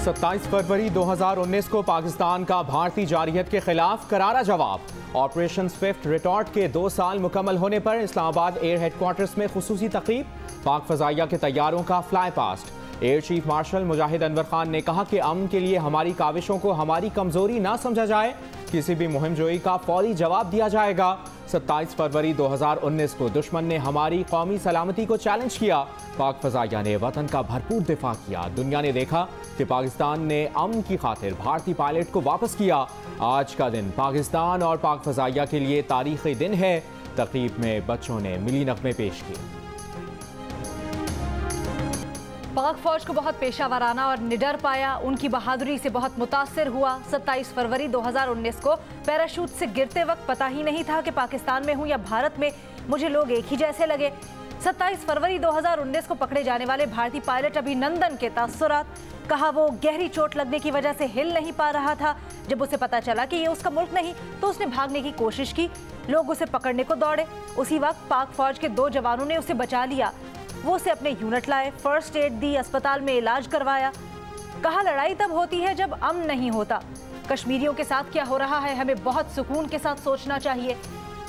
27 फरवरी 2019 को पाकिस्तान का भारतीय जारहियत के खिलाफ करारा जवाब। ऑपरेशन स्विफ्ट रिटॉर्ट के 2 साल मुकम्मल होने पर इस्लामाबाद एयर हेडक्वार्टर्स में खुसूसी तकरीब। पाक फजाइया के तैयारों का fly past. Air chief marshal Mujahid Anwar Khan ने कहा कि अमन के लिए हमारी काविशों को हमारी कमजोरी ना समझा जाए, किसी भी मुहिम जोई का फौरी जवाब दिया जाएगा। 27 फरवरी 2019 को दुश्मन ने हमारी कौमी सलामती को चैलेंज किया। पाक फजाइया ने वतन का भरपूर दिफा किया। दुनिया ने देखा कि पाकिस्तान ने अमन की खातिर भारतीय पायलट को वापस किया। आज का दिन पाकिस्तान और पाक फजाइया के लिए तारीखी दिन है। तकरीब में बच्चों ने मिली नगमे पेश किए। पाक फौज को बहुत पेशा वराना और निडर पाया, उनकी बहादुरी से बहुत मुतासिर हुआ। 27 फरवरी 2019 को पैराशूट से गिरते वक्त पता ही नहीं था कि पाकिस्तान में हूं या भारत में, मुझे लोग एक ही जैसे लगे। 27 फरवरी 2019 को पकड़े जाने वाले भारतीय पायलट अभिनंदन के तासुरात। कहा वो गहरी चोट लगने की वजह से हिल नहीं पा रहा था। जब उसे पता चला कि ये उसका मुल्क नहीं तो उसने भागने की कोशिश की। लोग उसे पकड़ने को दौड़े। उसी वक्त पाक फौज के 2 जवानों ने उसे बचा लिया। वो उसे अपने यूनिट लाए, फर्स्ट एड दी, अस्पताल में इलाज करवाया। कहा लड़ाई तब होती है जब अमन नहीं होता। कश्मीरियों के साथ क्या हो रहा है हमें बहुत सुकून के साथ सोचना चाहिए।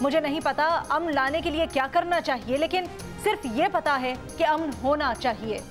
मुझे नहीं पता अमन लाने के लिए क्या करना चाहिए, लेकिन सिर्फ ये पता है कि अमन होना चाहिए।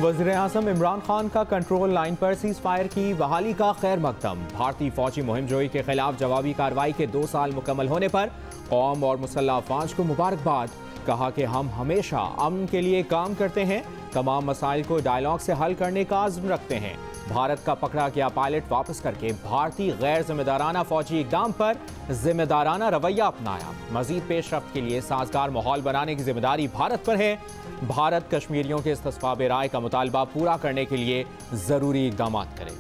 वज़ीर आज़म इमरान खान का कंट्रोल लाइन पर सीज फायर की बहाली का खैर मकदम। भारतीय फौजी मुहिम जोई के खिलाफ जवाबी कार्रवाई के 2 साल मुकम्मल होने पर कौम और मुसल्लह अफवाज को मुबारकबाद। कहा कि हम हमेशा अमन के लिए काम करते हैं, तमाम मसाइल को डायलॉग से हल करने का आज़्म रखते हैं। भारत का पकड़ा गया पायलट वापस करके भारतीय गैर जिम्मेदाराना फौजी इक़दाम पर जिम्मेदाराना रवैया अपनाया। मजीद पेशरफ्त के लिए साजगार माहौल बनाने की जिम्मेदारी भारत पर है। भारत कश्मीरियों के इस्तिस्बाब राय का मुतालबा पूरा करने के लिए ज़रूरी इक़दाम करे।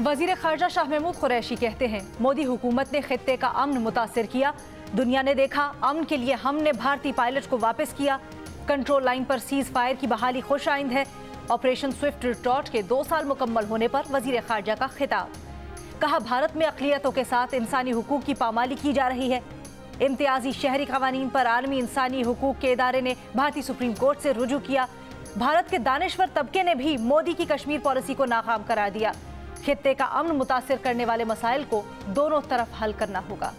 वजीर खारजा शाह महमूद कुरैशी कहते हैं मोदी हुकूमत ने खित्ते का अमन मुतासिर किया। दुनिया ने देखा अमन के लिए हमने भारतीय पायलट को वापस किया। कंट्रोल लाइन पर सीज फायर की बहाली खुश आइंद है। ऑपरेशन स्विफ्ट रिटॉर्ट के 2 साल मुकम्मल होने पर वजीर खारजा का खिताब। कहा भारत में अक़लियतों के साथ इंसानी हुकूक की पामाली की जा रही है। इम्तियाजी शहरी कवानीन पर आलमी इंसानी हुकूक के इदारे ने भारतीय सुप्रीम कोर्ट से रुजू किया। भारत के दानिश्वर तबके ने भी मोदी की कश्मीर पॉलिसी को नाकाम करार दिया। खित्ते का अमन मुतासिर करने वाले मसाइल को दोनों तरफ हल करना होगा।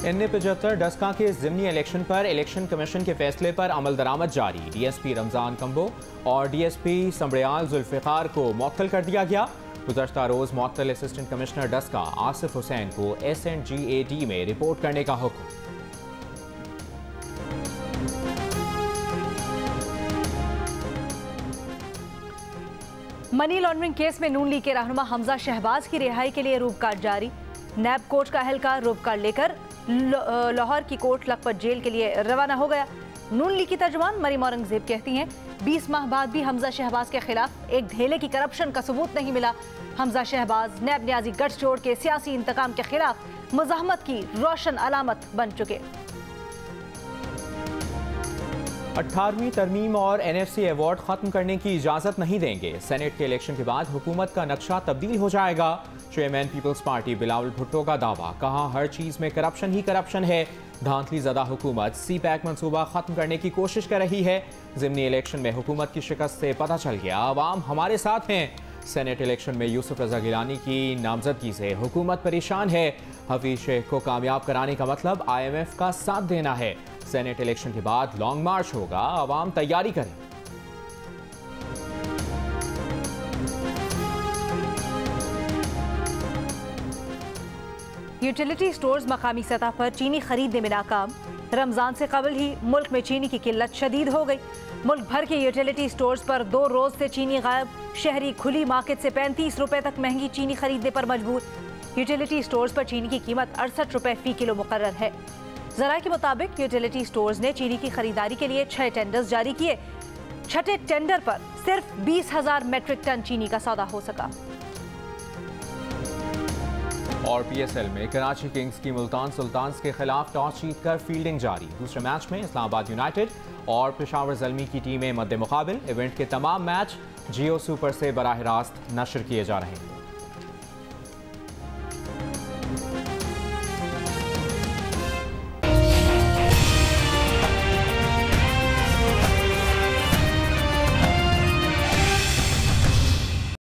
NA-75 डस्का के ज़िमनी इलेक्शन पर इलेक्शन कमीशन के फैसले पर अमल दरामद जारी। DSP रमजान कंबो और DSP समड़ियाल जुल्फ़िकार को मुअत्तल कर दिया गया। गुज़श्ता रोज़ मुअत्तल असिस्टेंट कमिश्नर डस्का आसिफ हुसैन को SNGAD में रिपोर्ट करने का हुक्म। मनी लॉन्ड्रिंग केस में नून लीग के रहनुमा हमजा शहबाज की रिहाई के लिए रूपकार जारी। नैब कोर्ट का एहलकार रूपकार लेकर लाहौर की कोर्ट लखपत जेल के लिए रवाना हो गया। नून लीग की तर्जुमान मरीम औरंगजेब कहती हैं 20 माह बाद भी हमजा शहबाज के खिलाफ एक ढेले की करप्शन का सबूत नहीं मिला। हमजा शहबाज नैब न्याजी गठजोड़ के सियासी इंतकाम के खिलाफ मुज़ाहमत की रोशन अलामत बन चुके। 18वीं तरमीम और NFC अवार्ड खत्म करने की इजाजत नहीं देंगे। सेनेट के इलेक्शन के बाद हुकूमत का नक्शा तब्दील हो जाएगा। चेयरमैन पीपल्स पार्टी बिलावल भुट्टो का दावा। कहा हर चीज में करप्शन ही करप्शन है। धांधली ज़दा हुकूमत CPAC मंसूबा खत्म करने की कोशिश कर रही है। ज़िमनी इलेक्शन में हुकूमत की शिकस्त से पता चल गया अवाम हमारे साथ हैं। सेनेट इलेक्शन में यूसुफ रजा गिलानी की नामजदगी से हुकूमत परेशान है। हफीज शेख को कामयाब कराने का मतलब IMF का साथ देना है। सेनेट इलेक्शन के बाद लॉन्ग मार्च होगा, अवाम तैयारी करें। यूटिलिटी स्टोर्स मकामी सतह पर चीनी खरीदने में नाकाम। रमजान से कबल ही मुल्क में चीनी की किल्लत शदीद हो गई। मुल्क भर के यूटिलिटी स्टोर्स पर 2 रोज से चीनी गायब। शहरी खुली मार्केट से 35 रुपए तक महंगी चीनी खरीदने पर मजबूर। यूटिलिटी स्टोर्स पर चीनी की कीमत 68 रुपए फी किलो मुकर्रर है। ज़राए के मुताबिक यूटिलिटी स्टोर्स ने चीनी की खरीदारी के लिए 6 टेंडर्स जारी किए। 6ठे टेंडर पर सिर्फ 20,000 मेट्रिक टन चीनी का सौदा हो सका। और PSL में कराची किंग्स की मुल्तान सुल्तान्स के खिलाफ टॉस जीतकर फील्डिंग जारी। दूसरे मैच में इस्लामाबाद यूनाइटेड और पेशावर ज़ल्मी की टीमें मद्दे मुकाबिल। इवेंट के तमाम मैच जियो सुपर से बराह रास्त नशर किए जा रहे हैं।